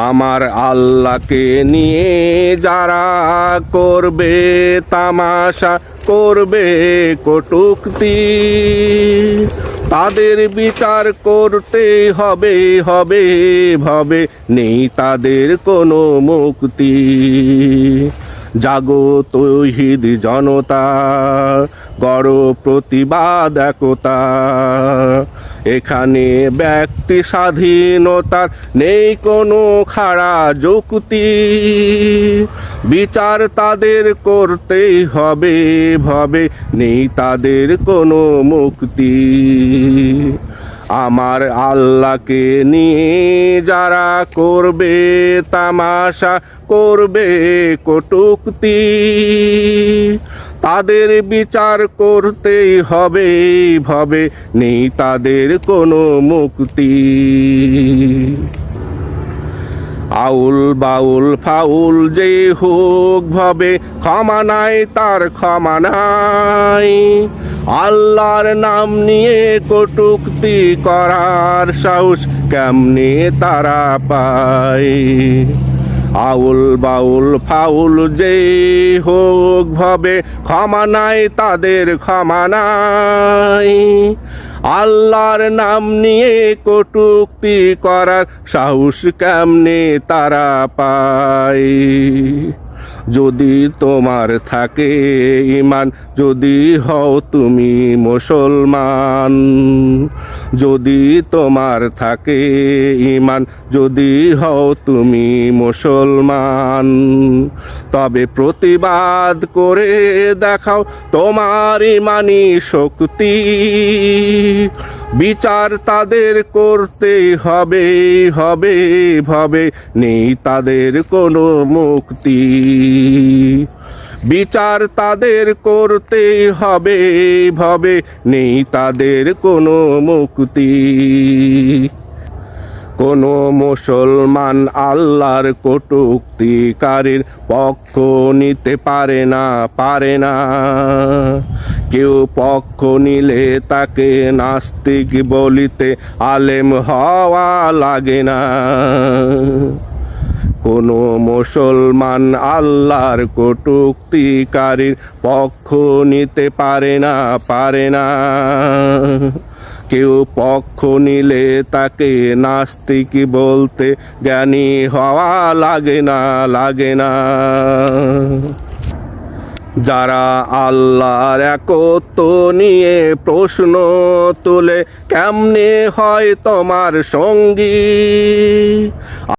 আমার আল্লাহকে নিয়ে যারা করবে তামাশা, করবে কটূক্তি, তাদের বিচার করতে হবে হবে ভাবে, নেই তাদের কোনো মুক্তি। জাগো তৌহিদ জনতা, গড় প্রতিবাদ একতা, এখানে ব্যক্তি স্বাধীনতার নেই কোনো খাড়া যুক্তি। বিচার তাদের করতেই হবে ভাবে, নেই তাদের কোনো মুক্তি। আমার আল্লাহকে নিয়ে যারা করবে তামাশা, করবে কটূক্তি, তাদের বিচার করতেই হবে ভাবে, নেই তাদের কোনো মুক্তি। আউল বাউল ফাউল যে হোক ভাবে, ক্ষমা নাই তার ক্ষমা নাই। আল্লাহর নাম নিয়ে কটূক্তি করার সাহস কেমনে তারা পায়। আউল বাউল ফাউল যে হোক ভাবে, ক্ষমা নাই তাদের ক্ষমা নাই। আল্লাহর নাম নিয়ে কটূক্তি করার সাহস কেমনে তারা পায়। যদি তোমার থাকে ঈমান, যদি হও তুমি মুসলমান, যদি তোমার থাকে ঈমান, যদি হও তুমি মুসলমান, তবে প্রতিবাদ করে দেখাও তোমার ঈমানি শক্তি। বিচার তাদের করতে হবে হবে ভাবে, নেই তাদের কোনো মুক্তি। বিচার তাদের করতে হবে ভাবে, নেই তাদের কোনো মুক্তি। কোনো মুসলমান আল্লাহর কটূক্তিকারীর পক্ষ নিতে পারে না পারে না। কেউ পক্ষ নিলে তাকে নাস্তিক বলিতে আলেম হওয়া লাগে না। কোনো মুসলমান আল্লাহর কটূক্তিকারীর পক্ষ নিতে পারে না পারে না। কেউ পক্ষ নিলে তাকে নাস্তিক বলতে জ্ঞানী হওয়া লাগে না লাগে না। যারা আল্লাহর একত্ব নিয়ে প্রশ্ন তুলে, কেমনে হয় তোমার সঙ্গী।